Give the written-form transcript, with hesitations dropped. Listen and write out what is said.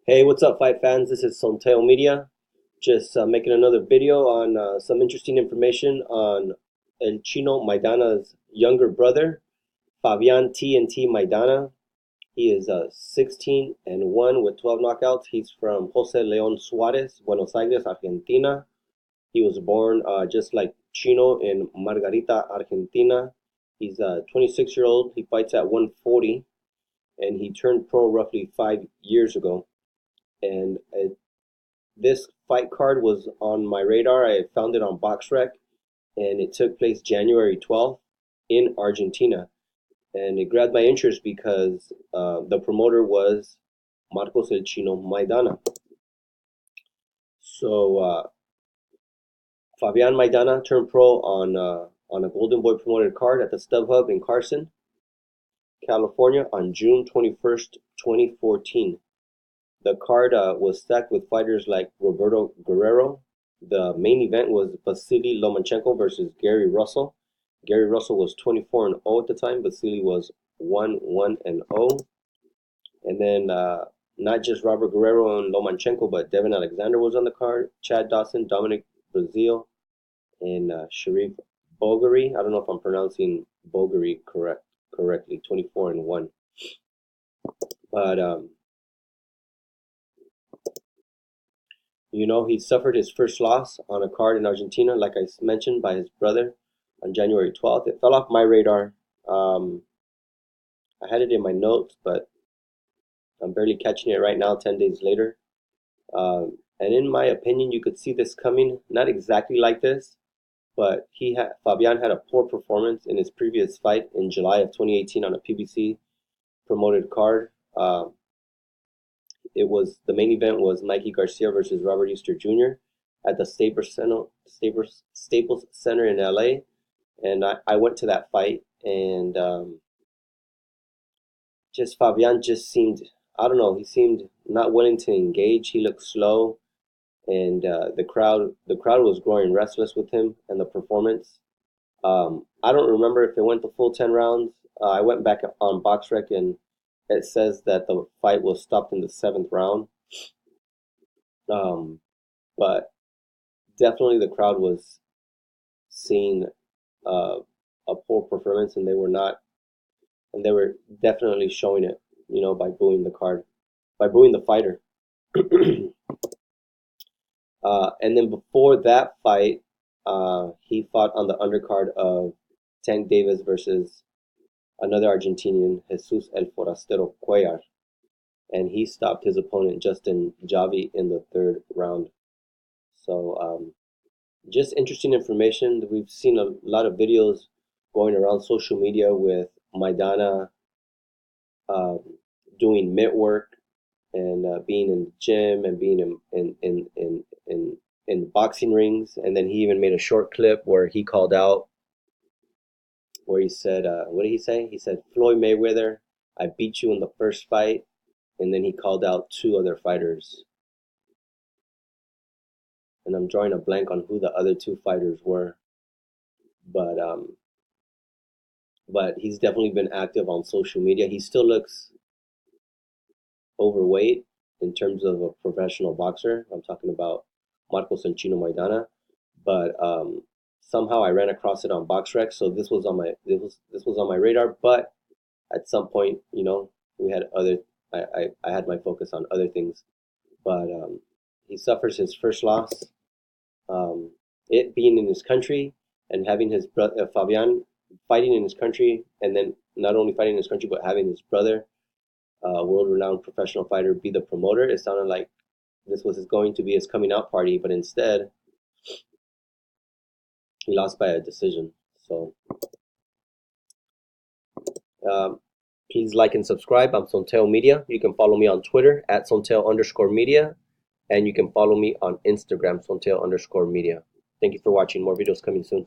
Hey, what's up, fight fans? This is Sonteo Media. Just making another video on some interesting information on El Chino Maidana's younger brother, Fabian TNT Maidana. He is 16 and 1 with 12 knockouts. He's from Jose Leon Suarez, Buenos Aires, Argentina. He was born just like Chino in Margarita, Argentina. He's a 26-year-old. He fights at 140, and he turned pro roughly 5 years ago. And this fight card was on my radar. I found it on BoxRec, and it took place January 12th in Argentina. And it grabbed my interest because the promoter was Marcos El Chino Maidana. So Fabian Maidana turned pro on a Golden Boy promoted card at the Stub Hub in Carson, California on June 21st, 2014. The card was stacked with fighters like Roberto Guerrero. The main event was Vasily Lomachenko versus Gary Russell. Gary Russell was 24 and 0 at the time. Vasily was 1 and 0. And then not just Robert Guerrero and Lomachenko, but Devin Alexander was on the card. Chad Dawson, Dominic Brazil, and Sharif Bogheri. I don't know if I'm pronouncing Bogheri correctly. 24 and 1. But he suffered his first loss on a card in Argentina, like I mentioned, by his brother on January 12th. It fell off my radar. I had it in my notes, but I'm barely catching it right now, 10 days later. And in my opinion, you could see this coming, not exactly like this, but Fabian had a poor performance in his previous fight in July of 2018 on a PBC promoted card. The main event was Mikey Garcia versus Robert Easter Jr. at the Staples Center in LA, and I went to that fight, and just Fabian just seemed, I don't know, he seemed not willing to engage. He looked slow, and the crowd was growing restless with him and the performance. I don't remember if it went the full 10 rounds. I went back on BoxRec, and it says that the fight was stopped in the 7th round. But definitely the crowd was seeing a poor performance, and they were definitely showing it, by booing the fighter. And then before that fight, he fought on the undercard of Tank Davis versus another Argentinian, Jesus El Forastero Cuellar, and he stopped his opponent Justin Javi in the 3rd round. So just interesting information. We've seen a lot of videos going around social media with Maidana doing mitt work and being in the gym and being in boxing rings. And then he even made a short clip where he called out, where he said, what did he say? He said, Floyd Mayweather, I beat you in the first fight. And then he called out 2 other fighters. And I'm drawing a blank on who the other 2 fighters were. But he's definitely been active on social media. He still looks overweight in terms of a professional boxer. I'm talking about Marcos and Chino Maidana. But somehow I ran across it on BoxRec, so this was on my radar. But at some point, we had I had my focus on other things. But he suffers his first loss. It being in his country and having his brother Fabian fighting in his country, and then not only fighting in his country but having his brother, world-renowned professional fighter, be the promoter. It sounded like this was going to be his coming out party, but instead he lost by a decision. So please like and subscribe. I'm Sonteo Media. You can follow me on Twitter at Sonteo_media, and you can follow me on Instagram, Sonteo_media. Thank you for watching. More videos coming soon.